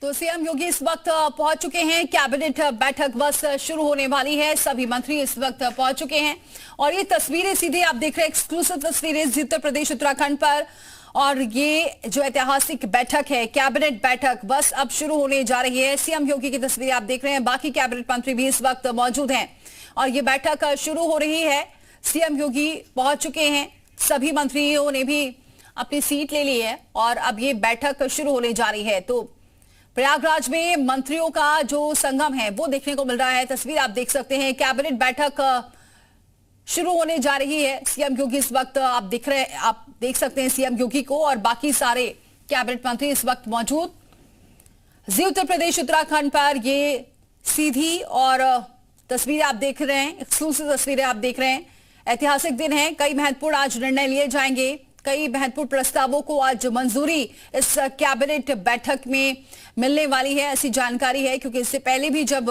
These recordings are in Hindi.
तो सीएम योगी इस वक्त पहुंच चुके हैं। कैबिनेट बैठक बस शुरू होने वाली है। सभी मंत्री इस वक्त पहुंच चुके हैं और ये तस्वीरें सीधे आप देख रहे हैं, एक्सक्लूसिव तस्वीरें उत्तर प्रदेश उत्तराखंड पर। और ये जो ऐतिहासिक बैठक है, कैबिनेट बैठक बस अब शुरू होने जा रही है। सीएम योगी की तस्वीरें आप देख रहे हैं, बाकी कैबिनेट मंत्री भी इस वक्त मौजूद हैं और ये बैठक शुरू हो रही है। सीएम योगी पहुंच चुके हैं, सभी मंत्रियों ने भी अपनी सीट ले ली है और अब ये बैठक शुरू होने जा रही है। तो प्रयागराज में मंत्रियों का जो संगम है वो देखने को मिल रहा है। तस्वीर आप देख सकते हैं, कैबिनेट बैठक शुरू होने जा रही है। सीएम योगी इस वक्त आप देख सकते हैं सीएम योगी को और बाकी सारे कैबिनेट मंत्री इस वक्त मौजूद। जी उत्तर प्रदेश उत्तराखंड पर ये सीधी और तस्वीरें आप देख रहे हैं, एक्सक्लूसिव तस्वीरें आप देख रहे हैं। ऐतिहासिक दिन है, कई महत्वपूर्ण आज निर्णय लिए जाएंगे, कई महत्वपूर्ण प्रस्तावों को आज मंजूरी इस कैबिनेट बैठक में मिलने वाली है, ऐसी जानकारी है। क्योंकि इससे पहले भी जब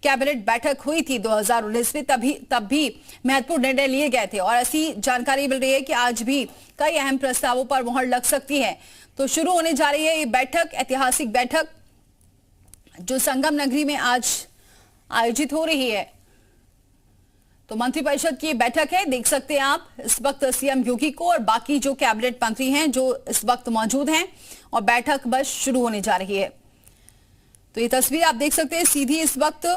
कैबिनेट बैठक हुई थी 2019 में, तब भी महत्वपूर्ण निर्णय लिए गए थे और ऐसी जानकारी मिल रही है कि आज भी कई अहम प्रस्तावों पर मुहर लग सकती है। तो शुरू होने जा रही है ये बैठक, ऐतिहासिक बैठक जो संगम नगरी में आज आयोजित हो रही है। तो मंत्रिपरिषद की बैठक है, देख सकते हैं आप इस वक्त सीएम योगी को और बाकी जो कैबिनेट मंत्री हैं जो इस वक्त मौजूद हैं और बैठक बस शुरू होने जा रही है। तो ये तस्वीर आप देख सकते हैं, सीधी इस वक्त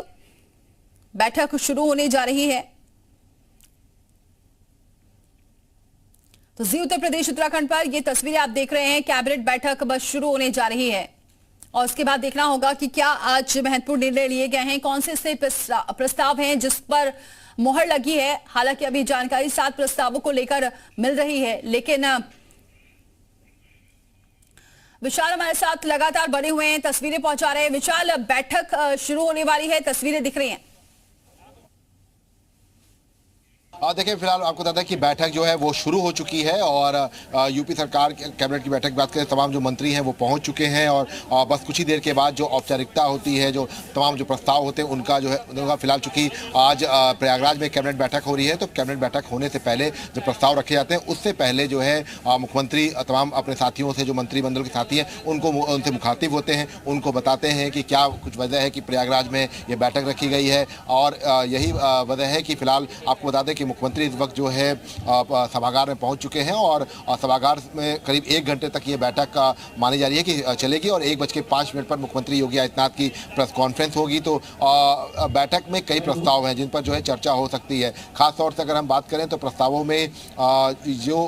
बैठक शुरू होने जा रही है। तो जी उत्तर प्रदेश उत्तराखंड पर ये तस्वीरें आप देख रहे हैं, कैबिनेट बैठक बस शुरू होने जा रही है और उसके बाद देखना होगा कि क्या आज महत्वपूर्ण निर्णय लिए गए हैं, कौन से प्रस्ताव हैं जिस पर मोहर लगी है। हालांकि अभी जानकारी 7 प्रस्तावों को लेकर मिल रही है, लेकिन विशाल हमारे साथ लगातार बने हुए हैं, तस्वीरें पहुंचा रहे हैं। विशाल, बैठक शुरू होने वाली है, तस्वीरें दिख रही हैं। देखिए, फिलहाल आपको बता दें कि बैठक जो है वो शुरू हो चुकी है और यूपी सरकार कैबिनेट की बैठक की बात करें, तमाम जो मंत्री हैं वो पहुंच चुके हैं और बस कुछ ही देर के बाद जो औपचारिकता होती है, जो तमाम जो प्रस्ताव होते हैं उनका जो है उनका फिलहाल चूंकि आज प्रयागराज में कैबिनेट बैठक हो रही है, तो कैबिनेट बैठक होने से पहले जो प्रस्ताव रखे जाते हैं उससे पहले जो है मुख्यमंत्री तमाम अपने साथियों से, जो मंत्रिमंडल के साथी हैं उनसे मुखातिब होते हैं, उनको बताते हैं कि क्या कुछ वजह है कि प्रयागराज में ये बैठक रखी गई है। और यही वजह है कि फिलहाल आपको बता दें कि मुख्यमंत्री इस वक्त जो है सभागार में पहुंच चुके हैं और सभागार में करीब 1 घंटे तक ये बैठक मानी जा रही है कि चलेगी और 1:05 पर मुख्यमंत्री योगी आदित्यनाथ की प्रेस कॉन्फ्रेंस होगी। तो बैठक में कई प्रस्ताव हैं जिन पर जो है चर्चा हो सकती है। खास तौर से अगर हम बात करें तो प्रस्तावों में जो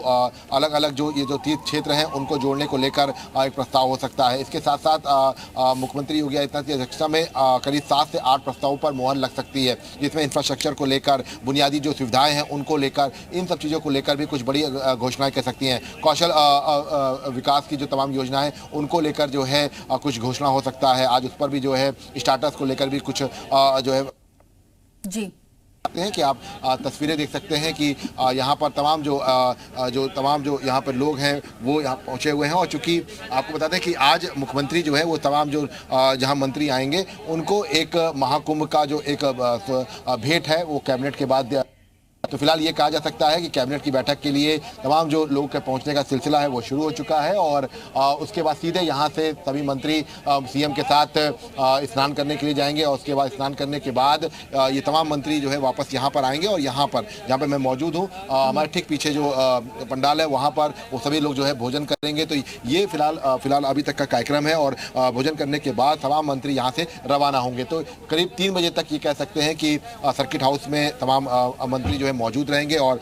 अलग अलग जो ये जो तीर्थ क्षेत्र हैं उनको जोड़ने को लेकर एक प्रस्ताव हो सकता है। इसके साथ साथ मुख्यमंत्री योगी आदित्यनाथ की अध्यक्षता में करीब 7 से 8 प्रस्तावों पर मुहर लग सकती है, जिसमें इंफ्रास्ट्रक्चर को लेकर, बुनियादी जो सुविधाएं हैं उनको लेकर, इन सब चीज़ों को लेकर भी कुछ बड़ी घोषणाएं कर सकती हैं। कौशल विकास की जो तमाम योजनाएं उनको लेकर जो है कुछ घोषणा हो सकता है। आज उस पर भी जो है स्टार्टअप्स को लेकर भी कुछ जो है जी हैं कि आप तस्वीरें देख सकते हैं कि यहाँ पर तमाम जो यहाँ पर लोग हैं वो यहाँ पहुँचे हुए हैं। और चूंकि आपको बता दें कि आज मुख्यमंत्री जो है वो तमाम जो जहाँ मंत्री आएंगे उनको एक महाकुंभ का जो एक भेंट है वो कैबिनेट के बाद तो फिलहाल ये कहा जा सकता है कि कैबिनेट की बैठक के लिए तमाम जो लोग के पहुंचने का सिलसिला है वो शुरू हो चुका है और उसके बाद सीधे यहाँ से सभी मंत्री सीएम के साथ स्नान करने के लिए जाएंगे और उसके बाद स्नान करने के बाद ये तमाम मंत्री जो है वापस यहाँ पर आएंगे और यहाँ पर जहाँ पर मैं मौजूद हूँ, हमारे ठीक पीछे जो पंडाल है वहाँ पर वो सभी लोग जो है भोजन करेंगे। तो ये फिलहाल अभी तक का कार्यक्रम है और भोजन करने के बाद तमाम मंत्री यहाँ से रवाना होंगे। तो करीब 3 बजे तक ये कह सकते हैं कि सर्किट हाउस में तमाम मंत्री जो है मौजूद रहेंगे और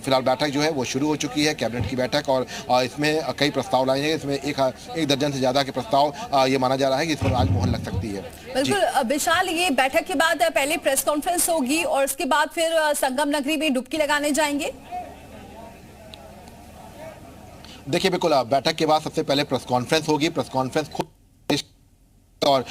फिलहाल बैठक जो है वो शुरू हो चुकी है, कैबिनेट की बैठक। और इसमें कई प्रस्ताव लाए जाएंगे, इसमें एक दर्जन से ज्यादा के प्रस्ताव ये माना जा रहा है कि इस पर आज मोहर लग सकती है। बिल्कुल विशाल, ये बैठक के बाद पहले प्रेस कॉन्फ्रेंस होगी और उसके बाद फिर संगम नगरी में डुबकी लगाने जाएंगे। देखिए बिल्कुल, बैठक के बाद सबसे पहले प्रेस कॉन्फ्रेंस होगी। प्रेस कॉन्फ्रेंस खुद और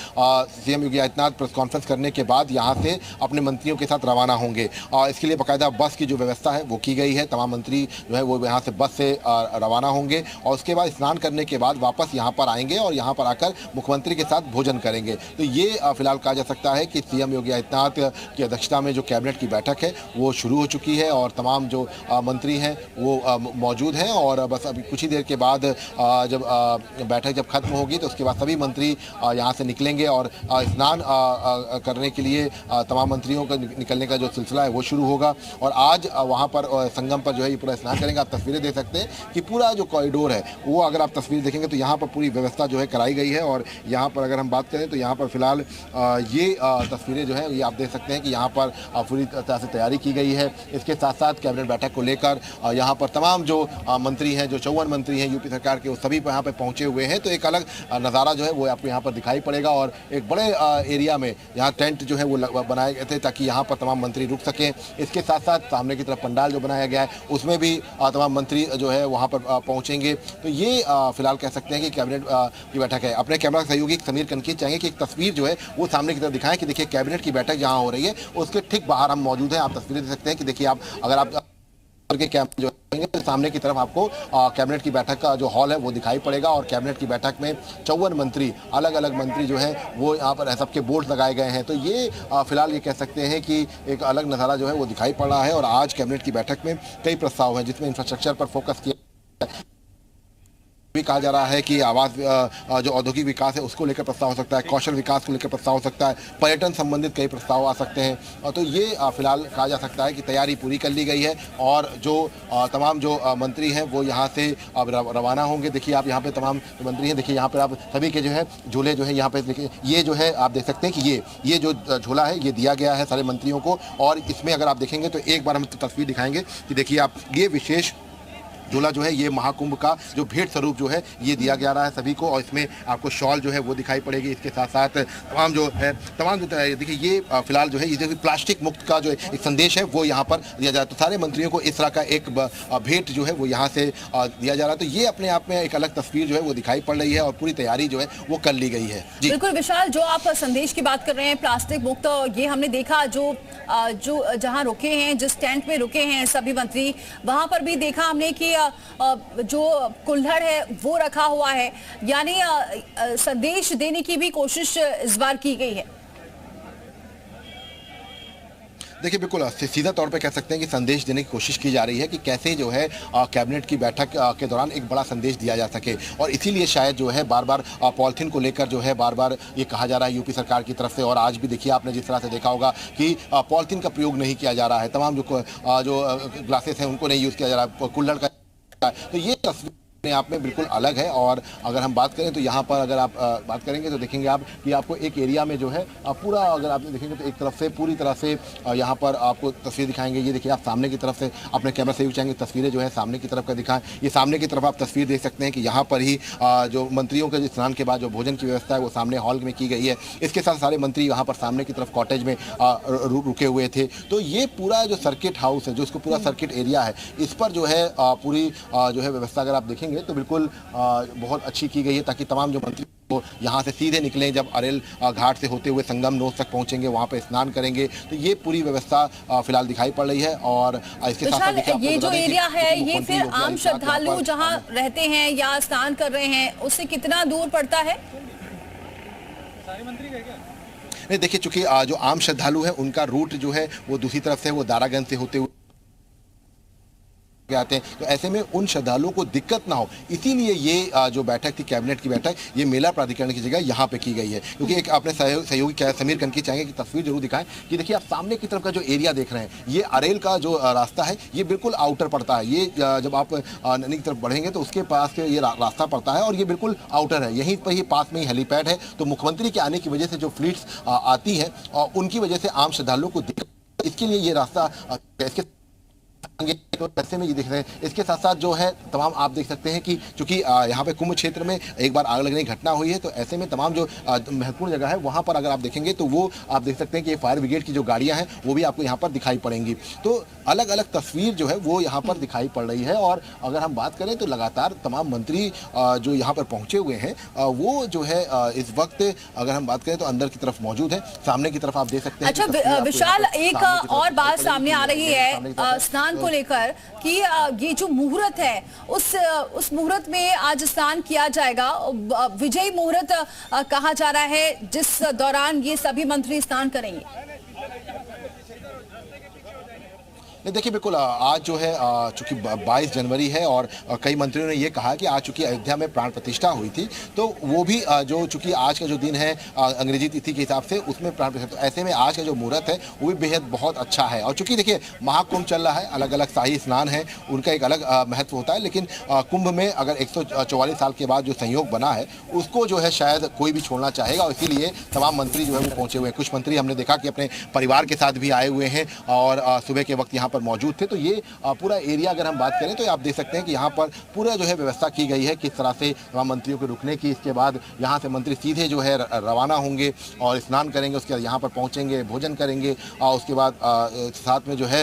CM Yogi Adityanath press conference करने के बाद यहां से अपने मंत्रियों के साथ रवाना होंगे। इसके लिए बाकायदा बस की जो व्यवस्था है वो की गई है। तमाम मंत्री जो है वो यहां से बस से रवाना होंगे और उसके बाद स्नान करने के बाद वापस यहां पर आएंगे और यहां पर आकर मुख्यमंत्री के साथ भोजन करेंगे। तो ये फिलहाल कहा जा सकता है कि सीएम योगी आदित्यनाथ की अध्यक्षता में जो कैबिनेट की बैठक है वो शुरू हो चुकी है और तमाम जो मंत्री हैं वो मौजूद हैं और बस अभी कुछ ही देर के बाद जब बैठक जब खत्म होगी तो उसके बाद सभी मंत्री यहाँ से निकलेंगे और स्नान करने के लिए तमाम मंत्रियों का निकलने का जो सिलसिला है वो शुरू होगा। और आज वहाँ पर संगम पर जो है ये पूरा स्नान करेंगे। आप तस्वीरें देख सकते हैं कि पूरा जो कॉरिडोर है वो अगर आप तस्वीर देखेंगे तो यहाँ पर पूरी व्यवस्था जो है कराई गई है। और यहाँ पर अगर हम बात करें तो यहाँ पर फिलहाल ये तस्वीरें जो है ये आप देख सकते हैं कि यहाँ पर पूरी तरह से तैयारी की गई है। इसके साथ साथ कैबिनेट बैठक को लेकर यहाँ पर तमाम जो मंत्री हैं, जो 54 मंत्री हैं यूपी सरकार के, वो सभी यहाँ पर पहुँचे हुए हैं। तो एक अलग नज़ारा जो है वो आपको यहाँ पर दिखाई पड़ेगा और एक बड़े एरिया में यहाँ टेंट जो है वो बनाए गए थे ताकि यहाँ पर तमाम मंत्री रुक सकें। इसके साथ साथ सामने की तरफ पंडाल जो बनाया गया है उसमें भी तमाम मंत्री जो है वहाँ पर पहुँचेंगे। तो ये फिलहाल कह सकते हैं कि कैबिनेट की बैठक है। अपने कैमरा सहयोगी समीर कनकी चाहेंगे कि एक तस्वीर जो है वो सामने की तरफ दिखाएं कि देखिए कैबिनेट की बैठक जहाँ हो रही है उसके ठीक बाहर हम मौजूद हैं। आप तस्वीरें देख सकते हैं कि देखिए आप अगर आप के कैमरे जो है सामने की तरफ आपको कैबिनेट की बैठक का जो हॉल है वो दिखाई पड़ेगा और कैबिनेट की बैठक में 54 मंत्री, अलग अलग मंत्री जो है वो यहाँ पर सबके बोर्ड लगाए गए हैं। तो ये फिलहाल ये कह सकते हैं कि एक अलग नज़ारा जो है वो दिखाई पड़ रहा है। और आज कैबिनेट की बैठक में कई प्रस्ताव हैं जिसमें इंफ्रास्ट्रक्चर पर फोकस किया भी कहा जा रहा है कि आवास जो औद्योगिक विकास है उसको लेकर प्रस्ताव हो सकता है, कौशल विकास को लेकर प्रस्ताव हो सकता है, पर्यटन संबंधित कई प्रस्ताव आ सकते हैं। तो ये फिलहाल कहा जा सकता है कि तैयारी पूरी कर ली गई है और जो तमाम जो मंत्री हैं वो यहाँ से अब रवाना होंगे। देखिए आप यहाँ पे तमाम मंत्री हैं, देखिए यहाँ पर आप सभी के जो है झूले जो है यहाँ पे देखिए ये जो है आप देख सकते हैं कि ये जो झूला है ये दिया गया है सारे मंत्रियों को। और इसमें अगर आप देखेंगे तो एक बार हम तस्वीर दिखाएंगे कि देखिए आप ये विशेष झूला जो है ये महाकुंभ का जो भेंट स्वरूप जो है ये दिया जा रहा है सभी को। और इसमें आपको शॉल जो है वो दिखाई पड़ेगी। इसके साथ साथ तमाम जो देखिए ये फिलहाल जो है ये प्लास्टिक मुक्त का जो एक संदेश है वो यहाँ पर दिया जाए। तो सारे मंत्रियों को इस तरह का एक भेंट जो है वो यहाँ से दिया जा रहा है। तो ये अपने आप में एक अलग तस्वीर जो है वो दिखाई पड़ रही है और पूरी तैयारी जो है वो कर ली गई है। जी बिल्कुल विशाल, जो आप संदेश की बात कर रहे हैं प्लास्टिक मुक्त, ये हमने देखा जो जहाँ रुके हैं, जिस टेंट में रुके हैं सभी मंत्री, वहां पर भी देखा हमने कि जो कुल्हड़ है वो रखा हुआ है, यानी संदेश देने की भी कोशिश इस बार की गई है। देखिए बिल्कुल सीधा तौर पे कह सकते हैं कि संदेश देने की कोशिश की जा रही है कि कैसे जो है कैबिनेट की बैठक के दौरान एक बड़ा संदेश दिया जा सके। और इसीलिए शायद जो है बार बार पॉलिथीन को लेकर जो है बार बार ये कहा जा रहा है यूपी सरकार की तरफ से। और आज भी देखिए आपने जिस तरह से देखा होगा कि पॉलिथीन का प्रयोग नहीं किया जा रहा है, तमाम जो ग्लासेस हैं उनको नहीं यूज़ किया जा रहा है, कुल्हड़ का। तो ये तस्वीर अपने आप में बिल्कुल अलग है। और अगर हम बात करें तो यहाँ पर अगर आप बात करेंगे तो देखेंगे आप कि आपको एक एरिया में जो है पूरा अगर आप देखेंगे तो एक तरफ से पूरी तरह से यहाँ पर आपको तस्वीर दिखाएंगे। ये देखिए आप सामने की तरफ से अपने कैमरा से चाहेंगे तस्वीरें जो है सामने की तरफ का दिखाएं। ये सामने की तरफ आप तस्वीर देख सकते हैं कि यहाँ पर ही जो मंत्रियों के स्नान के बाद जो भोजन की व्यवस्था है वो सामने हॉल में की गई है। इसके साथ सारे मंत्री यहाँ पर सामने की तरफ कॉटेज में रुके हुए थे। तो ये पूरा जो सर्किट हाउस है, जो इसको पूरा सर्किट एरिया है, इस पर जो है पूरी जो है व्यवस्था अगर आप देखेंगे तो बिल्कुल बहुत अच्छी की गई है ताकि तमाम जो मंत्री वो यहाँ से सीधे निकलें, जब अरेल घाट से होते हुए संगम नोस तक पहुंचेंगे वहाँ पे स्नान करेंगे। तो ये पूरी व्यवस्था फिलहाल दिखाई पड़ रही है। और इसके साथ ये जो एरिया है ये फिर आम श्रद्धालु जहाँ रहते हैं या स्नान कर रहे हैं उससे कितना दूर पड़ता है? नहीं देखिए, चूंकि जो आम श्रद्धालु है उनका रूट जो है वो दूसरी तरफ से वो दारागंज से होते हुए आते हैं। तो ऐसे में उन श्रद्धालुओं को दिक्कत ना हो, इसीलिए ये जो बैठक थी कैबिनेट की बैठक, ये मेला प्राधिकरण की जगह यहाँ पे की गई है। क्योंकि एक अपने सहयोगी समीर कनकी चाहेंगे कि तस्वीर जरूर दिखाएं कि देखिए आप सामने की तरफ का जो एरिया देख रहे हैं, ये अरेल का जो रास्ता है ये बिल्कुल आउटर पड़ता है। ये जब आप नदी की तरफ बढ़ेंगे तो उसके पास ये रास्ता पड़ता है और ये बिल्कुल आउटर है। यहीं पर ही पास में ही हेलीपैड है। तो मुख्यमंत्री के आने की वजह से जो फ्लीट्स आती है और उनकी वजह से आम श्रद्धालुओं को दिक्कत, इसके लिए ये रास्ता इसके तो ऐसे में ये देख रहे हैं। इसके साथ साथ जो है तमाम आप देख सकते हैं कि चूंकि यहाँ पे कुंभ क्षेत्र में एक बार आग लगने की घटना हुई है, तो ऐसे में तमाम जो महत्वपूर्ण जगह है वहां पर अगर आप देखेंगे तो वो आप देख सकते हैं कि फायर ब्रिगेड की जो गाड़ियां हैं वो भी आपको यहाँ पर दिखाई पड़ेंगी। तो अलग अलग तस्वीर जो है वो यहाँ पर दिखाई पड़ रही है। और अगर हम बात करें तो लगातार तमाम मंत्री जो यहाँ पर पहुंचे हुए हैं वो जो है इस वक्त अगर हम बात करें तो अंदर की तरफ मौजूद है। सामने की तरफ आप देख सकते हैं। अच्छा विशाल, एक और बात सामने आ रही है स्नान को लेकर कि ये जो मुहूर्त है उस मुहूर्त में आज स्नान किया जाएगा। विजयी मुहूर्त कहा जा रहा है जिस दौरान ये सभी मंत्री स्नान करेंगे। नहीं देखिए, बिल्कुल आज जो है चूंकि 22 जनवरी है और कई मंत्रियों ने ये कहा कि आज चूंकि अयोध्या में प्राण प्रतिष्ठा हुई थी तो वो भी जो चूंकि आज का जो दिन है अंग्रेजी तिथि के हिसाब से उसमें प्राण प्रतिष्ठा, तो ऐसे में आज का जो मुहूर्त है वो भी बेहद बहुत अच्छा है। और चूंकि देखिए महाकुंभ चल रहा है, अलग अलग शाही स्नान है, उनका एक अलग महत्व होता है, लेकिन कुंभ में अगर 144 साल के बाद जो संयोग बना है उसको जो है शायद कोई भी छोड़ना चाहेगा, और इसीलिए तमाम मंत्री जो है वो पहुंचे हुए हैं। कुछ मंत्री हमने देखा कि अपने परिवार के साथ भी आए हुए हैं और सुबह के वक्त यहाँ पर मौजूद थे। तो ये पूरा एरिया अगर हम बात करें तो आप देख सकते हैं कि यहाँ पर पूरा जो है व्यवस्था की गई है किस तरह से तमाम मंत्रियों के रुकने की। इसके बाद यहाँ से मंत्री सीधे जो है रवाना होंगे और स्नान करेंगे, उसके बाद यहाँ पर पहुँचेंगे, भोजन करेंगे और उसके बाद साथ में जो है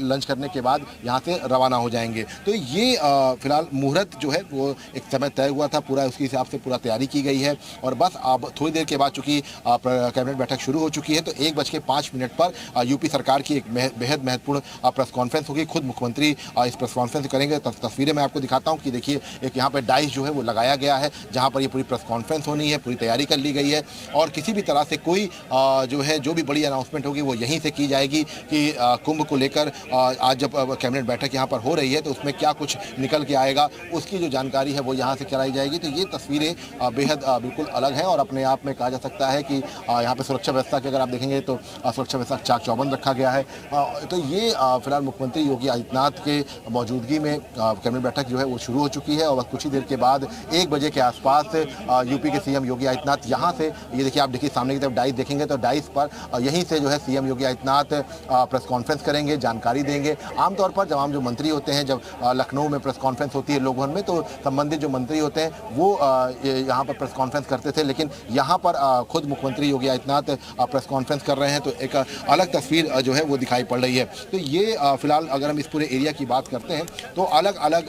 लंच करने के बाद यहाँ से रवाना हो जाएंगे। तो ये फिलहाल मुहूर्त जो है वो एक समय तय हुआ था, पूरा उसके हिसाब से पूरा तैयारी की गई है। और बस अब थोड़ी देर के बाद चूंकि कैबिनेट बैठक शुरू हो चुकी है तो 1:05 पर यूपी सरकार की एक बेहद महत्वपूर्ण प्रेस कॉन्फ्रेंस होगी। खुद मुख्यमंत्री इस प्रेस कॉन्फ्रेंस करेंगे। तस्वीरें मैं आपको दिखाता हूं कि देखिए एक यहाँ पे डाइस जो है वो लगाया गया है जहां पर ये पूरी प्रेस कॉन्फ्रेंस होनी है, पूरी तैयारी कर ली गई है और किसी भी तरह से कोई जो है जो भी बड़ी अनाउंसमेंट होगी वो यहीं से की जाएगी कि कुंभ को लेकर आज जब कैबिनेट बैठक यहाँ पर हो रही है तो उसमें क्या कुछ निकल के आएगा उसकी जो जानकारी है वो यहाँ से कराई जाएगी। तो ये तस्वीरें बेहद बिल्कुल अलग हैं और अपने आप में कहा जा सकता है कि यहाँ पर सुरक्षा व्यवस्था की अगर आप देखेंगे तो सुरक्षा व्यवस्था चाक चौबंद रखा गया है। तो ये फिलहाल मुख्यमंत्री योगी आदित्यनाथ के मौजूदगी में कैबिनेट बैठक जो है वो शुरू हो चुकी है और कुछ ही देर के बाद 1 बजे के आसपास यूपी के सीएम योगी आदित्यनाथ यहाँ से ये देखिए आप देखिए सामने की तरफ डाइस देखेंगे तो डाइस पर यहीं से जो है CM Yogi Adityanath press conference करेंगे, जानकारी देंगे। आमतौर पर तमाम जो मंत्री होते हैं जब लखनऊ में प्रेस कॉन्फ्रेंस होती है लोक भवन में तो संबंधित जो मंत्री होते हैं वो यहाँ पर प्रेस कॉन्फ्रेंस करते थे, लेकिन यहाँ पर खुद मुख्यमंत्री योगी आदित्यनाथ प्रेस कॉन्फ्रेंस कर रहे हैं तो एक अलग तस्वीर जो है वो दिखाई पड़ रही है। तो ये फिलहाल अगर हम इस पूरे एरिया की बात करते हैं तो अलग अलग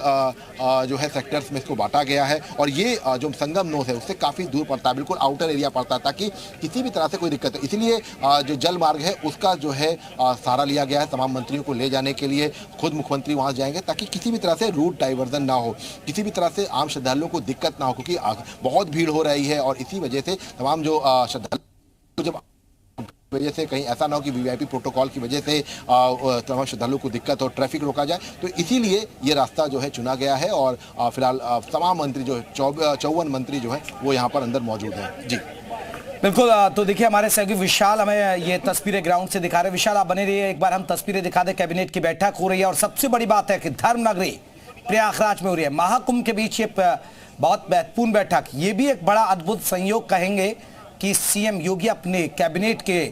जो है सेक्टर्स में इसको बांटा गया है और ये जो संगम नोस है उससे काफ़ी दूर पड़ता है, बिल्कुल आउटर एरिया पड़ता है ताकि किसी भी तरह से कोई दिक्कत है। इसीलिए जो जल मार्ग है उसका जो है सहारा लिया गया है तमाम मंत्रियों को ले जाने के लिए। खुद मुख्यमंत्री वहाँ जाएंगे ताकि किसी भी तरह से रूट डाइवर्जन ना हो, किसी भी तरह से आम श्रद्धालुओं को दिक्कत ना हो, क्योंकि बहुत भीड़ हो रही है और इसी वजह से तमाम जो श्रद्धालु जब वजह से कहीं ऐसा ना हो कि वीवीआईपी प्रोटोकॉल की वजह से तमाम श्रद्धालुओं को दिक्कत और ट्रैफिक रोका जाए, तो इसीलिए ये रास्ता जो है चुना गया है और फिलहाल तमाम मंत्री जो है 54 मंत्री जो है वो यहाँ पर अंदर मौजूद हैं। जी बिल्कुल। तो देखिए हमारे सहयोगी विशाल हमें ये तस्वीरें ग्राउंड से दिखा रहे। विशाल आप बने रहिए, एक बार हम तस्वीरें दिखा दें। कैबिनेट की बैठक हो रही है और सबसे बड़ी बात है कि धर्म नगरी प्रयागराज में हो रही है, महाकुंभ के बीच ये बहुत महत्वपूर्ण बैठक। ये भी एक बड़ा अद्भुत संयोग कहेंगे कि सीएम योगी अपने कैबिनेट के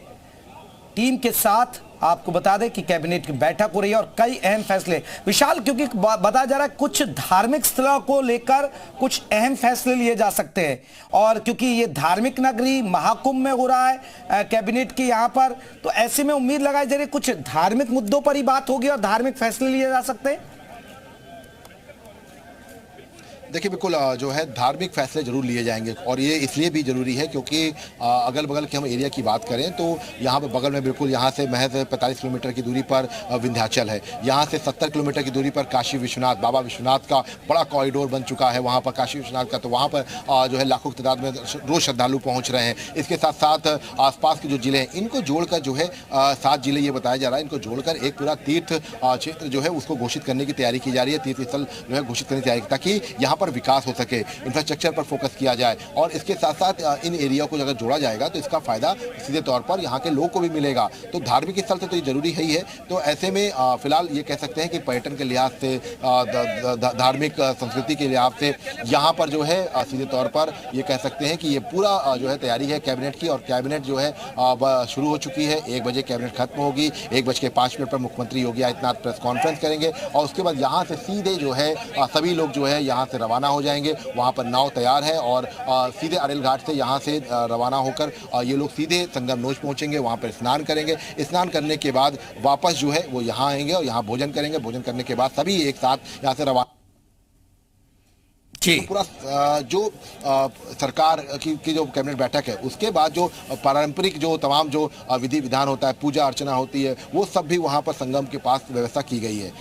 टीम के साथ, आपको बता दें कि कैबिनेट की बैठक हो रही है और कई अहम फैसले। विशाल, क्योंकि बताया जा रहा है कुछ धार्मिक स्थलों को लेकर कुछ अहम फैसले लिए जा सकते हैं और क्योंकि ये धार्मिक नगरी महाकुंभ में हो रहा है कैबिनेट के यहाँ पर, तो ऐसे में उम्मीद लगाई जा रही है कुछ धार्मिक मुद्दों पर ही बात होगी और धार्मिक फैसले लिए जा सकते हैं। देखिए बिल्कुल जो है धार्मिक फैसले जरूर लिए जाएंगे और ये इसलिए भी जरूरी है क्योंकि अगल बगल के हम एरिया की बात करें तो यहाँ पे बगल में बिल्कुल यहाँ से महज 45 किलोमीटर की दूरी पर विंध्याचल है, यहाँ से 70 किलोमीटर की दूरी पर काशी विश्वनाथ, बाबा विश्वनाथ का बड़ा कॉरिडोर बन चुका है वहाँ पर काशी विश्वनाथ का, तो वहाँ पर जो है लाखों की तादाद में रोज श्रद्धालु पहुँच रहे हैं। इसके साथ साथ आसपास के जो जिले हैं इनको जोड़कर जो है 7 जिले ये बताया जा रहा है, इनको जोड़कर एक पूरा तीर्थ क्षेत्र जो है उसको घोषित करने की तैयारी की जा रही है, तीर्थ स्थल जो है घोषित करने की तैयारी, ताकि यहाँ पर विकास हो सके, इंफ्रास्ट्रक्चर पर फोकस किया जाए और इसके साथ साथ इन एरिया को अगर जोड़ा जाएगा तो इसका फायदा सीधे तौर पर यहाँ के लोगों को भी मिलेगा। तो धार्मिक स्थल से तो ये जरूरी है ही है। तो ऐसे में फिलहाल ये कह सकते हैं कि पर्यटन के लिहाज से, धार्मिक संस्कृति के लिहाज से यहाँ पर जो है सीधे तौर पर ये कह सकते हैं कि ये पूरा जो है तैयारी है कैबिनेट की, और कैबिनेट जो है शुरू हो चुकी है। 1 बजे कैबिनेट खत्म होगी, 1:05 पर मुख्यमंत्री योगी आदित्यनाथ प्रेस कॉन्फ्रेंस करेंगे और उसके बाद यहाँ से सीधे जो है सभी लोग जो है यहाँ से रवाना हो जाएंगे। वहाँ पर नाव तैयार है और सीधे अरेल घाट से यहाँ से रवाना होकर ये लोग सीधे संगम नोच पहुँचेंगे, वहाँ पर स्नान करेंगे। स्नान करने के बाद वापस जो है वो यहाँ आएंगे और यहाँ भोजन करेंगे। भोजन करने के बाद सभी एक साथ यहाँ से रवाना जी। पूरा जो सरकार की जो कैबिनेट बैठक है उसके बाद जो पारंपरिक जो तमाम जो विधि विधान होता है, पूजा अर्चना होती है, वो सब भी वहाँ पर संगम के पास व्यवस्था की गई है।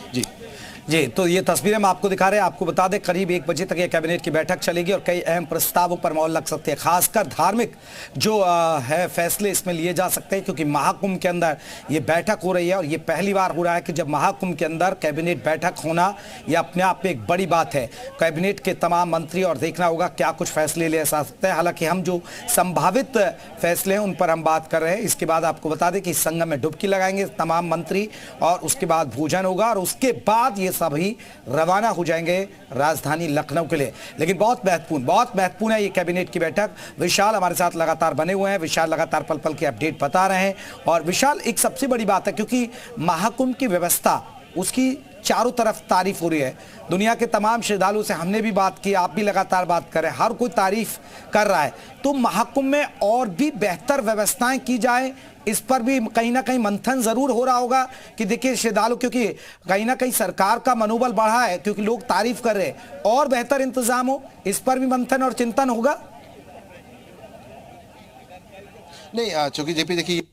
जी, तो ये तस्वीरें हम आपको दिखा रहे हैं। आपको बता दें करीब 1 बजे तक ये कैबिनेट की बैठक चलेगी और कई अहम प्रस्तावों पर मोहर लग सकती है। खासकर धार्मिक जो है फैसले इसमें लिए जा सकते हैं, क्योंकि महाकुंभ के अंदर ये बैठक हो रही है और ये पहली बार हो रहा है कि जब महाकुंभ के अंदर कैबिनेट बैठक होना ये अपने आप में एक बड़ी बात है। कैबिनेट के तमाम मंत्री और देखना होगा क्या कुछ फैसले ले जा सकते हैं। हालांकि हम जो संभावित फैसले हैं उन पर हम बात कर रहे हैं। इसके बाद आपको बता दें कि संगम में डुबकी लगाएंगे तमाम मंत्री और उसके बाद भोजन होगा और उसके बाद ये सभी रवाना हो जाएंगे राजधानी लखनऊ के लिए। लेकिन बहुत महत्वपूर्ण है ये कैबिनेट की बैठक। विशाल हमारे साथ लगातार बने हुए हैं। विशाल लगातार पल पल की अपडेट बता रहे हैं। और विशाल, एक सबसे बड़ी बात है क्योंकि महाकुंभ की व्यवस्था उसकी चारों तरफ तारीफ हो रही है। दुनिया के तमाम श्रद्धालुओं से हमने भी बात की, आप भी लगातार बात कर रहे हैं, हर कोई तारीफ कर रहा है। तो महाकुंभ में और भी बेहतर व्यवस्थाएं की जाए, इस पर भी कहीं ना कहीं मंथन जरूर हो रहा होगा कि देखिए श्रद्धालु, क्योंकि कहीं ना कहीं सरकार का मनोबल बढ़ा है क्योंकि लोग तारीफ कर रहे हैं, और बेहतर इंतजाम हो, इस पर भी मंथन और चिंतन होगा। नहीं, चूंकि जेपी देखिए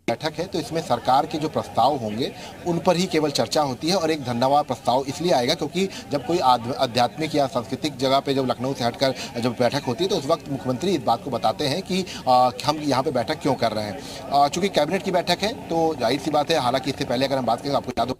बैठक है तो इसमें सरकार के जो प्रस्ताव होंगे उन पर ही केवल चर्चा होती है और एक धन्यवाद प्रस्ताव इसलिए आएगा क्योंकि जब कोई आध्यात्मिक या सांस्कृतिक जगह पे जब लखनऊ से हटकर जब बैठक होती है तो उस वक्त मुख्यमंत्री इस बात को बताते हैं कि हम यहाँ पे बैठक क्यों कर रहे हैं। चूंकि कैबिनेट की बैठक है तो जाहिर सी बात है, हालांकि इससे पहले अगर हम बात करें आपको याद हो,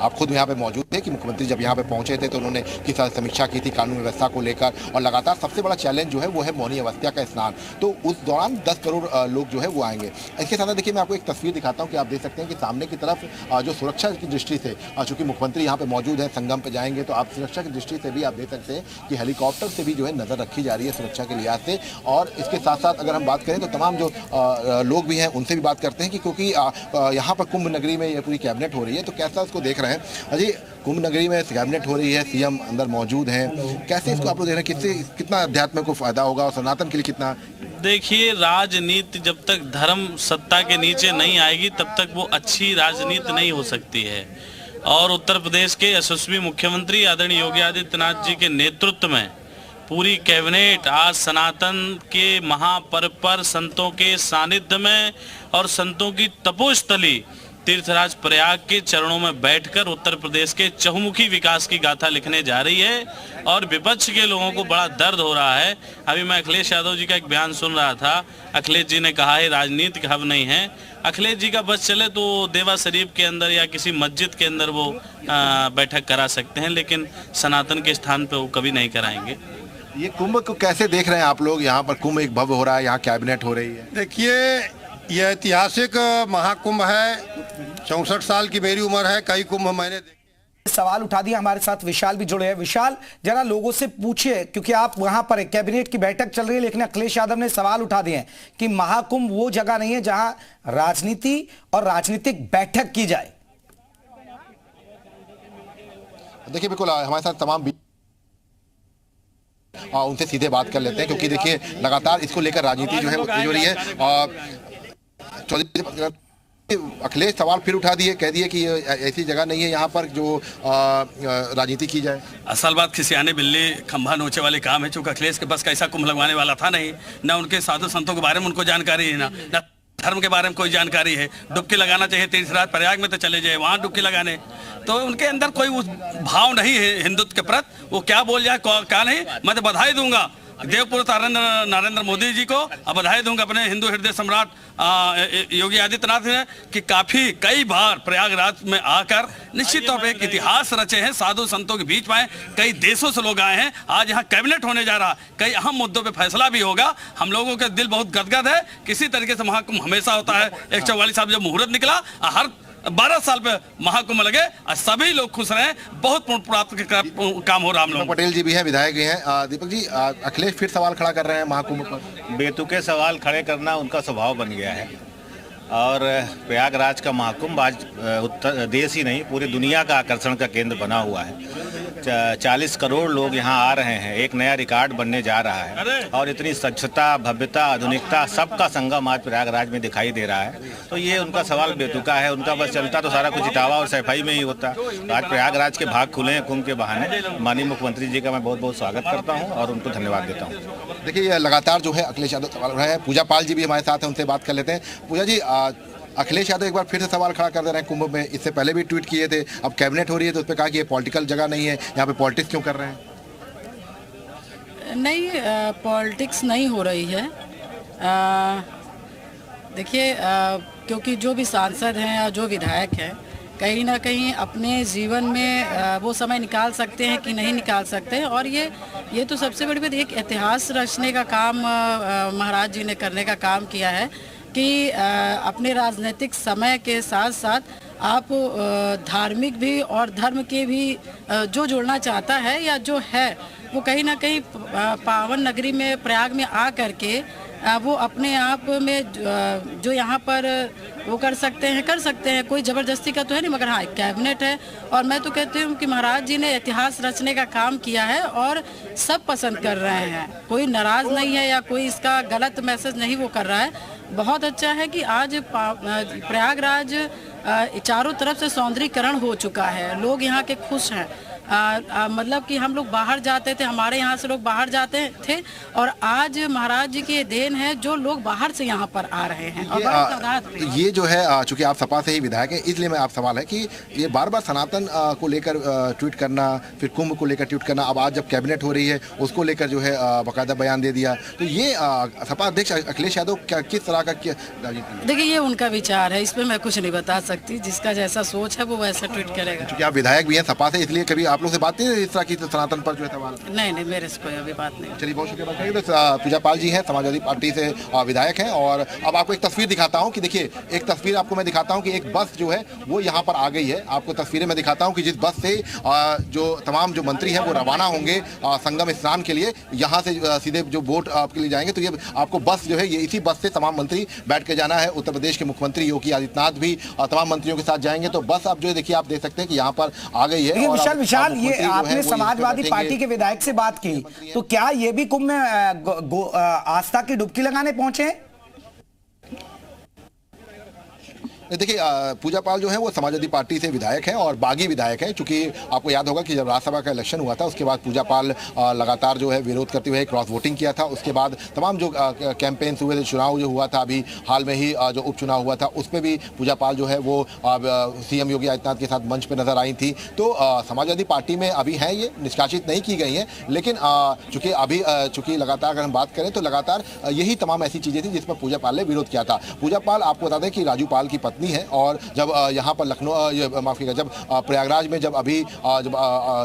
आप खुद यहाँ पे मौजूद थे कि मुख्यमंत्री जब यहाँ पे पहुंचे थे तो उन्होंने किस तरह समीक्षा की थी कानून व्यवस्था को लेकर, और लगातार सबसे बड़ा चैलेंज जो है वो है मौनी अवस्था का स्नान। तो उस दौरान 10 करोड़ लोग जो है वो आएंगे। इसके साथ देखिए मैं आपको एक तस्वीर दिखाता हूँ कि आप देख सकते हैं कि सामने की तरफ जो सुरक्षा की दृष्टि से, चूंकि मुख्यमंत्री यहाँ पे मौजूद है, संगम पे जाएंगे तो आप सुरक्षा की दृष्टि से भी आप देख सकते हैं कि हेलीकॉप्टर से भी जो है नजर रखी जा रही है सुरक्षा के लिहाज से। और इसके साथ साथ अगर हम बात करें तो तमाम जो लोग भी हैं उनसे भी बात करते हैं कि क्योंकि यहाँ पर कुंभ नगरी में ये पूरी कैबिनेट हो रही है तो कैसा उसको देख रहे हैं। अजी, कुंभ नगरी में कैबिनेट हो रही है, सीएम अंदर मौजूद हैं, कैसे इसको आप लोग देख रहे हैं, किससे कितना अध्यात्म को फायदा होगा और सनातन के लिए कितना? देखिए, राजनीति जब तक धर्म सत्ता के नीचे नहीं आएगी तब तक वो अच्छी राजनीति नहीं हो सकती है। और उत्तर प्रदेश के यशस्वी मुख्यमंत्री आदरणीय योगी आदित्यनाथ जी के नेतृत्व में पूरी कैबिनेट आज सनातन के महापर्व पर संतों के सानिध्य में और संतों की तपोस्थली तीर्थराज प्रयाग के चरणों में बैठकर उत्तर प्रदेश के चहुमुखी विकास की गाथा लिखने जा रही है। और विपक्ष के लोगों को बड़ा दर्द हो रहा है। अभी मैं अखिलेश यादव जी का एक बयान सुन रहा था। अखिलेश जी ने कहा है राजनीतिक हब नहीं है। अखिलेश जी का बस चले तो देवा शरीफ के अंदर या किसी मस्जिद के अंदर वो बैठक करा सकते हैं, लेकिन सनातन के स्थान पर वो कभी नहीं कराएंगे। ये कुंभ को कैसे देख रहे हैं आप लोग? यहाँ पर कुंभ एक भव्य हो रहा है, यहाँ कैबिनेट हो रही है। देखिए, यह ऐतिहासिक महाकुंभ है। 64 साल की मेरी उम्र है, कई कुंभ मैंने देखे। सवाल उठा दिया। हमारे साथ विशाल भी जुड़े हैं। विशाल, जरा लोगों से पूछिए, क्योंकि आप वहां पर कैबिनेट की बैठक चल रही है, लेकिन अखिलेश यादव ने सवाल उठा दिए हैं कि महाकुंभ वो जगह नहीं है जहां राजनीति और राजनीतिक बैठक की जाए। देखिए, बिल्कुल हमारे साथ तमाम उनसे सीधे बात कर लेते हैं, क्योंकि देखिए लगातार इसको लेकर राजनीति जो है वो तेज हो रही है। अखिलेश सवाल फिर उठा दिए, कह दिए कि ऐसी जगह नहीं है यहाँ पर जो राजनीति की जाए। असल बात खिसियाने बिल्ली खंभा नोचे वाले काम है। चूंकि अखिलेश के बस का ऐसा कुंभ लगवाने वाला था नहीं, ना उनके साधु संतों के बारे में उनको जानकारी है, ना धर्म के बारे में कोई जानकारी है। डुबकी लगाना चाहिए तीर्थराज प्रयाग में तो चले जाए वहाँ डुबकी लगाने, तो उनके अंदर कोई उस भाव नहीं है हिंदुत्व के प्रति। वो क्या बोल जाए क्या नहीं, मैं तो बधाई दूंगा देवपुर नरेंद्र मोदी जी को अब बधाई दूंगा अपने हिंदू हृदय सम्राट योगी आदित्यनाथ ने कि कई बार प्रयागराज में आकर निश्चित तौर पर एक इतिहास रचे हैं, साधु संतों के बीच में कई देशों से लोग आए हैं। आज यहाँ कैबिनेट होने जा रहा, कई अहम मुद्दों पे फैसला भी होगा। हम लोगों के दिल बहुत गदगद है। किसी तरीके से महाकुंभ हमेशा होता है। 144 साल जब मुहूर्त निकला, हर 12 साल पे महाकुंभ लगे, सभी लोग खुश रहे। बहुत प्राप्त काम हो रहा। हम लोग पटेल जी भी हैं, विधायक भी हैं। दीपक जी, अखिलेश फिर सवाल खड़ा कर रहे हैं महाकुंभ पर। बेतुके सवाल खड़े करना उनका स्वभाव बन गया है और प्रयागराज का महाकुंभ आज उत्तर देश ही नहीं पूरी दुनिया का आकर्षण का केंद्र बना हुआ है। 40 करोड़ लोग यहाँ आ रहे हैं, एक नया रिकॉर्ड बनने जा रहा है और इतनी स्वच्छता, भव्यता, आधुनिकता सबका संगम आज प्रयागराज में दिखाई दे रहा है। तो ये उनका सवाल बेतुका है। उनका बस चलता तो सारा कुछ इटावा और सफाई में ही होता। तो आज प्रयागराज के भाग खुले हैं कुंभ के बहाने। माननीय मुख्यमंत्री जी का मैं बहुत बहुत स्वागत करता हूँ और उनको धन्यवाद देता हूँ। देखिए, लगातार जो है अखिलेश यादव सवाल रहे हैं। पूजा पाल जी भी हमारे साथ हैं, उनसे बात कर लेते हैं। पूजा जी, अखिलेश यादव एक बार फिर से सवाल खड़ा कर दे रहे हैं कुंभ में। इससे पहले भी ट्वीट किए थे, अब कैबिनेट हो रही है तो उस पर कहा कि ये पॉलिटिकल जगह नहीं है, यहाँ पे पॉलिटिक्स क्यों कर रहे हैं? नहीं, पॉलिटिक्स नहीं हो रही है। देखिए, क्योंकि जो भी सांसद हैं या जो विधायक हैं, कहीं ना कहीं अपने जीवन में वो समय निकाल सकते हैं कि नहीं निकाल सकते हैं। और ये तो सबसे बड़ी बात, एक इतिहास रचने का काम महाराज जी ने करने का काम किया है कि अपने राजनीतिक समय के साथ साथ आप धार्मिक भी और धर्म के भी जो जोड़ना चाहता है या जो है वो कहीं ना कहीं पावन नगरी में प्रयाग में आ करके वो अपने आप में जो यहाँ पर वो कर सकते हैं। कोई ज़बरदस्ती का तो है नहीं, मगर हाँ कैबिनेट है। और मैं तो कहती हूँ कि महाराज जी ने इतिहास रचने का काम किया है और सब पसंद कर रहे हैं। कोई नाराज़ नहीं है या कोई इसका गलत मैसेज नहीं वो कर रहा है। बहुत अच्छा है कि आज प्रयागराज चारों तरफ से सौंदर्यीकरण हो चुका है। लोग यहाँ के खुश हैं। मतलब कि हम लोग बाहर जाते थे, हमारे यहाँ से लोग बाहर जाते थे और आज महाराज जी की देन है जो लोग बाहर से यहाँ पर आ रहे हैं। और बड़ी तादाद में ये जो है, चूंकि आप सपा से ही विधायक है, इसलिए मैं आप सवाल है कि ये बार बार सनातन को लेकर ट्वीट करना, फिर कुंभ को लेकर ट्वीट करना, अब आज जब कैबिनेट हो रही है उसको लेकर जो है बाकायदा बयान दे दिया। तो ये सपा अध्यक्ष अखिलेश यादव क्या किस तरह का देखिए, ये उनका विचार है, इस पर मैं कुछ नहीं बता सकती। जिसका जैसा सोच है वो वैसा ट्वीट करेगा। क्योंकि आप विधायक भी हैं सपा से, इसलिए कभी आप लोग से बात नहीं इस तरह की सनातन पर जो है सवाल? नहीं, मेरे से कोई अभी बात नहीं। चलिए, बहुत शुक्रिया। तो पूजा पाल जी हैं, समाजवादी पार्टी से विधायक हैं। और अब आपको एक तस्वीर दिखाता हूं कि देखिए, एक तस्वीर आपको मैं दिखाता हूं कि एक बस जो है वो यहाँ पर आ गई है। आपको तस्वीरें मैं दिखाता हूं कि जिस बस से जो तमाम जो मंत्री हैं वो रवाना होंगे संगम स्नान के लिए, यहाँ से सीधे जो बोट आपके लिए जाएंगे। तो ये आपको बस जो है, ये इसी बस से तमाम मंत्री बैठ के जाना है। उत्तर प्रदेश के मुख्यमंत्री योगी आदित्यनाथ भी तमाम मंत्रियों के साथ जाएंगे। तो बस अब जो है देखिए, आप देख सकते हैं कि यहाँ पर आ गई है। विशाल, ये आपने समाजवादी पार्टी के विधायक से बात की, तो क्या ये भी कुंभ में आस्था की डुबकी लगाने पहुंचे? देखिए, पूजा पाल जो है वो समाजवादी पार्टी से विधायक हैं और बागी विधायक हैं। चूंकि आपको याद होगा कि जब राज्यसभा का इलेक्शन हुआ था उसके बाद पूजा पाल लगातार जो है विरोध करते हुए क्रॉस वोटिंग किया था। उसके बाद तमाम जो कैंपेन्स हुए थे, चुनाव जो हुआ था अभी हाल में ही जो उपचुनाव हुआ था, उसमें भी पूजा पाल जो है वो सीएम योगी आदित्यनाथ के साथ मंच पर नजर आई थी। तो समाजवादी पार्टी में अभी हैं, ये निष्कासित नहीं की गई हैं। लेकिन चूंकि लगातार अगर हम बात करें तो लगातार यही तमाम ऐसी चीज़ें थी जिस पर पूजा पाल ने विरोध किया था। पूजा पाल, आपको बता दें कि राजू पाल की है। और जब यहाँ पर लखनऊ, माफ कीजिएगा, जब प्रयागराज में जब अभी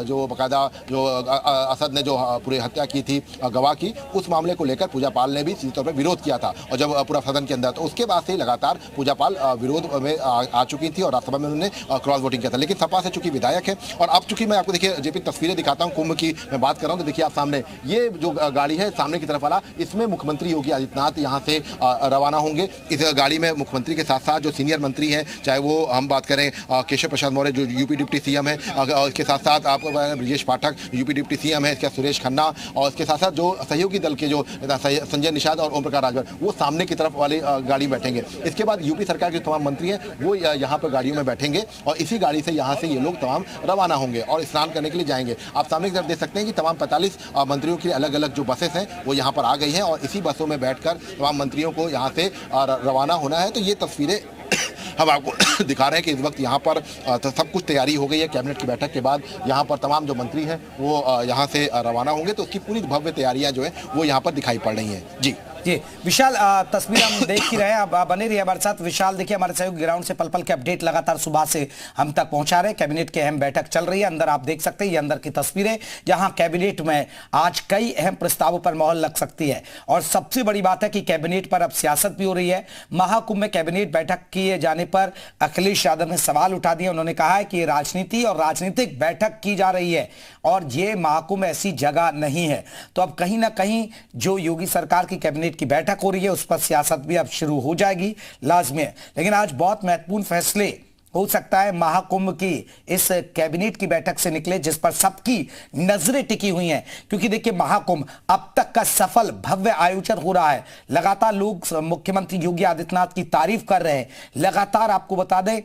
जो बकायदा जो असद ने जो पूरी हत्या की थी गवाह की, उस मामले को लेकर पूजा पाल ने भी सीधे तौर पर विरोध किया था। और जब पूरा सदन के अंदर, तो उसके बाद से लगातार पूजा पाल विरोध में आ चुकी थी और राज्यसभा में उन्होंने क्रॉस वोटिंग किया था। लेकिन सपा से चूंकि विधायक है और अब चूंकि मैं आपको देखिए जेपी तस्वीरें दिखाता हूँ, कुंभ की मैं बात कर रहा हूँ, तो देखिए आप सामने ये जो गाड़ी है सामने की तरफ वाला, इसमें मुख्यमंत्री योगी आदित्यनाथ यहाँ से रवाना होंगे। इस गाड़ी में मुख्यमंत्री के साथ साथ जो सीनियर मंत्री हैं, चाहे वो हम बात करें केशव प्रसाद मौर्य जो यूपी डिप्टी सीएम है, और इसके साथ साथ आपको Brajesh Pathak UP deputy CM है, इसके सुरेश खन्ना, और इसके साथ साथ जो सहयोगी दल के जो संजय निषाद और ओम प्रकाश राजभर, वो सामने की तरफ वाली गाड़ी में बैठेंगे। इसके बाद यूपी सरकार के तमाम मंत्री हैं वो यहाँ पर गाड़ियों में बैठेंगे और इसी गाड़ी से यहाँ से ये लोग तमाम रवाना होंगे और स्नान करने के लिए जाएंगे। आप सामने की तरफ देख सकते हैं कि तमाम 45 मंत्रियों की अलग अलग जो बसेस हैं वो यहाँ पर आ गई हैं और इसी बसों में बैठकर तमाम मंत्रियों को यहाँ से रवाना होना है। तो ये तस्वीरें हम आपको दिखा रहे हैं कि इस वक्त यहाँ पर सब कुछ तैयारी हो गई है। कैबिनेट की बैठक के बाद यहाँ पर तमाम जो मंत्री हैं वो यहाँ से रवाना होंगे, तो उसकी पूरी भव्य तैयारियां जो है वो यहाँ पर दिखाई पड़ रही हैं। जी जी विशाल, तस्वीर हम देख ही रहे हैं, अब बने रहिए हमारे साथ। विशाल देखिए, हमारे सहयोगी ग्राउंड से पल पल के अपडेट लगातार सुबह से हम तक पहुंचा रहे हैं। कैबिनेट की अहम बैठक चल रही है, अंदर आप देख सकते हैं ये अंदर की तस्वीरें, जहां कैबिनेट में आज कई अहम प्रस्तावों पर मोहर लग सकती है। और सबसे बड़ी बात है कि कैबिनेट पर अब सियासत भी हो रही है। महाकुंभ में कैबिनेट बैठक किए जाने पर अखिलेश यादव ने सवाल उठा दिया। उन्होंने कहा है कि ये राजनीति और राजनीतिक बैठक की जा रही है और ये महाकुंभ ऐसी जगह नहीं है। तो अब कहीं ना कहीं जो योगी सरकार की कैबिनेट की बैठक हो रही है उस पर सियासत भी अब शुरू हो जाएगी, लाजमी है। लेकिन आज बहुत महत्वपूर्ण फैसले हो सकता है महाकुंभ की इस कैबिनेट की बैठक से निकले, जिस पर सबकी नजरें टिकी हुई हैं। क्योंकि देखिए, महाकुंभ अब तक का सफल भव्य आयोजन हो रहा है। लगातार लोग मुख्यमंत्री योगी आदित्यनाथ की तारीफ कर रहे हैं। लगातार आपको बता दें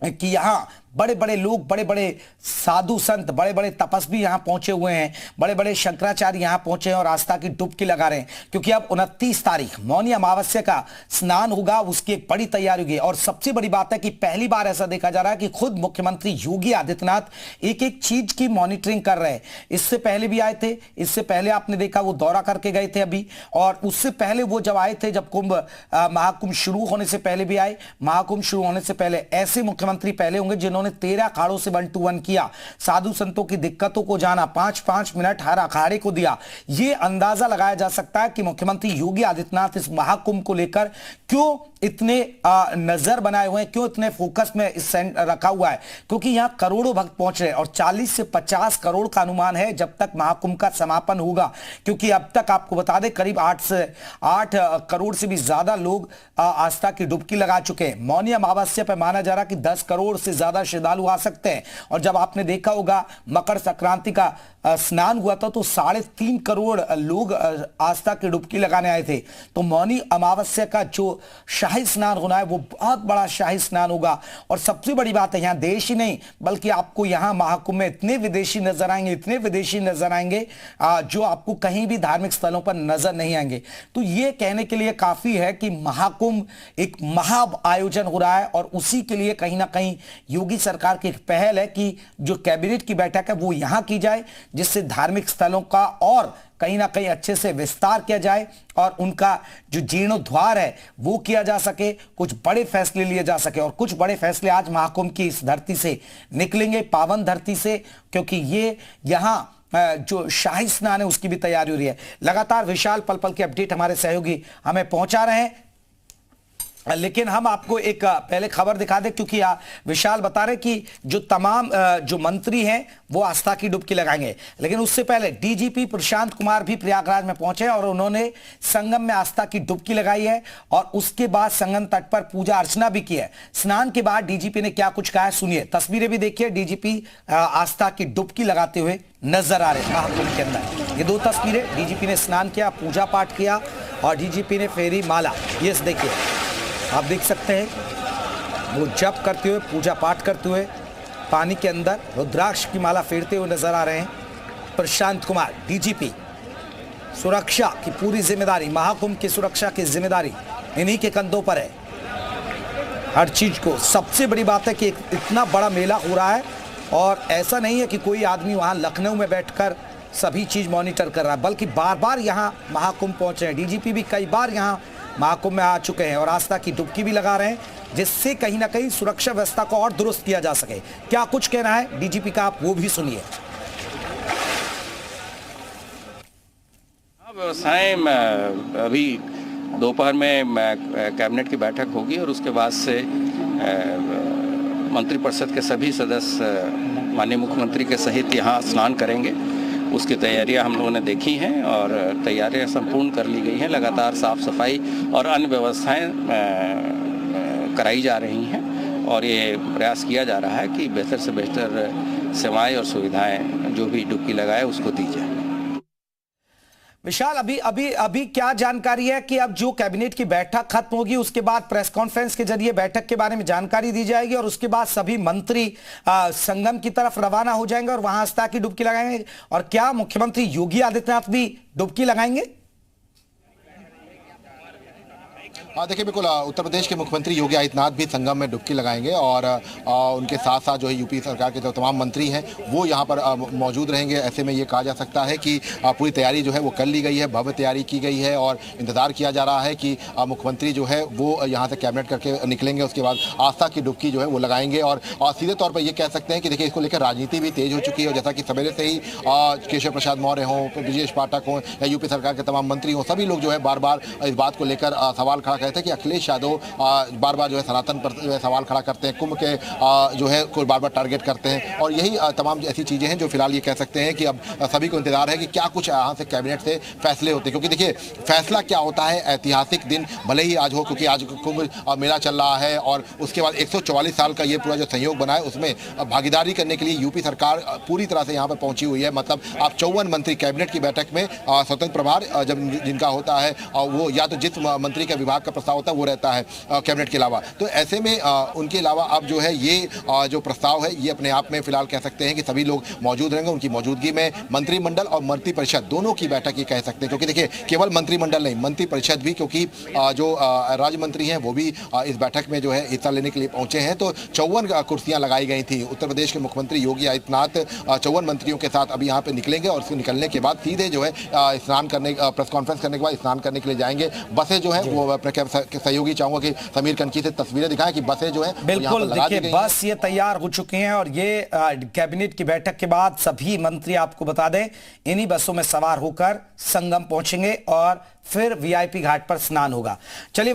कि यहां बड़े बड़े लोग, बड़े बड़े साधु संत, बड़े बड़े तपस्वी यहां पहुंचे हुए हैं, बड़े बड़े शंकराचार्य यहां पहुंचे हैं और आस्था की डुबकी लगा रहे हैं। क्योंकि अब 29 तारीख मौनी अमावस्या का स्नान होगा, उसकी एक बड़ी तैयारी होगी। और सबसे बड़ी बात है कि पहली बार ऐसा देखा जा रहा है कि खुद मुख्यमंत्री योगी आदित्यनाथ एक एक चीज की मॉनिटरिंग कर रहे हैं। इससे पहले भी आए थे, इससे पहले आपने देखा वो दौरा करके गए थे अभी, और उससे पहले वो जब आए थे, जब महाकुंभ शुरू होने से पहले भी आए। महाकुंभ शुरू होने से पहले ऐसे मुख्यमंत्री पहले होंगे जिन्होंने 13 अखाड़ों से 1-to-1 किया, साधु संतों की दिक्कतों को जाना, 5-5 मिनट हर अखाड़े को दिया। यह अंदाजा लगाया जा सकता है कि मुख्यमंत्री योगी आदित्यनाथ इस महाकुंभ को लेकर क्यों इतने नजर बनाए हुए हैं, क्यों इतने फोकस में इस रखा हुआ है। क्योंकि यहां करोड़ों भक्त पहुंच रहे हैं और 40 से 50 करोड़ का अनुमान है जब तक महाकुंभ का समापन होगा। क्योंकि अब तक आपको बता दें करीब 8 करोड़ से भी ज्यादा लोग आस्था की डुबकी लगा चुके हैं। मौनी अमावस्या पर माना जा रहा कि 10 करोड़ से ज्यादा श्रद्धालु आ सकते हैं। और जब आपने देखा होगा मकर संक्रांति का स्नान हुआ था तो 3.5 करोड़ लोग आस्था की डुबकी लगाने आए थे। तो मौनी अमावस्या का जो शाही स्नान होना है वो बहुत बड़ा शाही स्नान होगा। और सबसे बड़ी बात है, यहां देश ही नहीं बल्कि आपको यहां महाकुंभ में इतने विदेशी नजर आएंगे, इतने विदेशी नजर आएंगे जो आपको कहीं भी धार्मिक स्थलों पर नजर नहीं आएंगे। तो ये कहने के लिए काफी है कि महाकुंभ एक महा आयोजन हो रहा है और उसी के लिए कहीं ना कहीं योगी सरकार की एक पहल है कि जो कैबिनेट की बैठक है वो यहां की जाए, जिससे धार्मिक स्थलों का और कहीं ना कहीं अच्छे से विस्तार किया जाए और उनका जो जीर्णोद्धार है वो किया जा सके, कुछ बड़े फैसले लिए जा सके। और कुछ बड़े फैसले आज महाकुंभ की इस धरती से निकलेंगे, पावन धरती से, क्योंकि ये यहां जो शाही स्नान है उसकी भी तैयारी हो रही है। लगातार विशाल पल पल के अपडेट हमारे सहयोगी हमें पहुंचा रहे हैं। लेकिन हम आपको एक पहले खबर दिखा दें, क्योंकि विशाल बता रहे कि जो तमाम जो मंत्री हैं वो आस्था की डुबकी लगाएंगे। लेकिन उससे पहले डीजीपी प्रशांत कुमार भी प्रयागराज में पहुंचे और उन्होंने संगम में आस्था की डुबकी लगाई है और उसके बाद संगम तट पर पूजा अर्चना भी की है। स्नान के बाद डीजीपी ने क्या कुछ कहा है सुनिए, तस्वीरें भी देखिए। डीजीपी आस्था की डुबकी लगाते हुए नजर आ रहे हैं महाकुंभ के अंदर। ये 2 तस्वीरें, डीजीपी ने स्नान किया, पूजा पाठ किया और डीजीपी ने फेरी माला, ये देखिए आप देख सकते हैं वो जप करते हुए, पूजा पाठ करते हुए पानी के अंदर रुद्राक्ष की माला फेरते हुए नजर आ रहे हैं प्रशांत कुमार डीजीपी। सुरक्षा की पूरी जिम्मेदारी, महाकुंभ की सुरक्षा की जिम्मेदारी इन्हीं के कंधों पर है। हर चीज को, सबसे बड़ी बात है कि इतना बड़ा मेला हो रहा है और ऐसा नहीं है कि कोई आदमी वहां लखनऊ में बैठकर सभी चीज मॉनिटर कर रहा है, बल्कि बार बार यहां महाकुंभ पहुंचे हैं। डीजीपी भी कई बार यहां महाकुंभ में आ चुके हैं और आस्था की डुबकी भी लगा रहे हैं, जिससे कहीं ना कहीं सुरक्षा व्यवस्था को और दुरुस्त किया जा सके। क्या कुछ कहना है डीजीपी का, आप वो भी सुनिए। व्यवस्थाएं अभी दोपहर में कैबिनेट की बैठक होगी और उसके बाद से मंत्रिपरिषद के सभी सदस्य माननीय मुख्यमंत्री के सहित यहाँ स्नान करेंगे। उसकी तैयारियां हम लोगों ने देखी हैं और तैयारियां संपूर्ण कर ली गई हैं। लगातार साफ सफाई और अन्य व्यवस्थाएं कराई जा रही हैं और ये प्रयास किया जा रहा है कि बेहतर से बेहतर सेवाएं और सुविधाएं जो भी डुबकी लगाए उसको दी जाए। विशाल, अभी क्या जानकारी है कि अब जो कैबिनेट की बैठक खत्म होगी उसके बाद प्रेस कॉन्फ्रेंस के जरिए बैठक के बारे में जानकारी दी जाएगी और उसके बाद सभी मंत्री संगम की तरफ रवाना हो जाएंगे और वहां आस्था की डुबकी लगाएंगे। और क्या मुख्यमंत्री योगी आदित्यनाथ भी डुबकी लगाएंगे? देखिए बिल्कुल उत्तर प्रदेश के मुख्यमंत्री योगी आदित्यनाथ भी संगम में डुबकी लगाएंगे और उनके साथ साथ जो है यूपी सरकार के जो तमाम मंत्री हैं वो यहाँ पर मौजूद रहेंगे। ऐसे में ये कहा जा सकता है कि पूरी तैयारी जो है वो कर ली गई है, भव्य तैयारी की गई है और इंतजार किया जा रहा है कि मुख्यमंत्री जो है वो यहाँ से कैबिनेट करके निकलेंगे, उसके बाद आस्था की डुबकी जो है वो लगाएंगे। और सीधे तौर पर ये कह सकते हैं कि देखिए इसको लेकर राजनीति भी तेज हो चुकी है और जैसा कि सवेरे से ही केशव प्रसाद मौर्य हों, ब्रजेश पाठक हों या यूपी सरकार के तमाम मंत्री हों, सभी लोग जो है बार बार इस बात को लेकर सवाल खड़ा करते हैं कि अखिलेश यादव बार बार जो है सनातन पर जो है सवाल खड़ा करते हैं, कुंभ के जो है कोई बार बार टारगेट करते हैं। और यही तमाम ऐसी चीज़ें हैं जो फिलहाल ये कह सकते हैं कि अब सभी को इंतजार है कि क्या कुछ यहाँ से कैबिनेट से फैसले होते हैं, क्योंकि देखिए फैसला क्या होता है, ऐतिहासिक दिन भले ही आज हो क्योंकि आज कुंभ मेला चल रहा है और उसके बाद 144 साल का ये पूरा जो संयोग बना है उसमें भागीदारी करने के लिए यूपी सरकार पूरी तरह से यहाँ पर पहुंची हुई है। मतलब आप 54 मंत्री कैबिनेट की बैठक में स्वतंत्र प्रभार जब जिनका होता है वो या तो जिस मंत्री का विभाग का प्रस्ताव होता है वो रहता है कैबिनेट के अलावा, तो ऐसे में उनके अलावा अब जो है ये जो प्रस्ताव है ये अपने आप में फिलहाल कह सकते हैं कि सभी लोग मौजूद रहेंगे। उनकी मौजूदगी में मंत्रिमंडल और मंत्रिपरिषद दोनों की बैठक ये कह सकते हैं, क्योंकि देखिए केवल मंत्रिमंडल नहीं मंत्रिपरिषद भी, क्योंकि जो राज्य मंत्री हैं वो भी इस बैठक में जो है हिस्सा लेने के लिए पहुंचे हैं। तो 54 कुर्सियां लगाई गई थी। उत्तर प्रदेश के मुख्यमंत्री योगी आदित्यनाथ 54 मंत्रियों के साथ अभी यहाँ पे निकलेंगे और उसके निकलने के बाद सीधे जो है स्नान करने प्रेस कॉन्फ्रेंस करने के बाद स्नान करने के लिए जाएंगे। बसें जो है वो अपने सहयोगी चाहूंगा कि समीर कनकी से तस्वीरें दिखाएं कि बसें जो है बिल्कुल देखिए बस ये तैयार हो चुके हैं और ये कैबिनेट की बैठक के बाद सभी मंत्री आपको बता दें इन्हीं बसों में सवार होकर संगम पहुंचेंगे और फिर वीआईपी घाट पर स्नान होगा। चलिए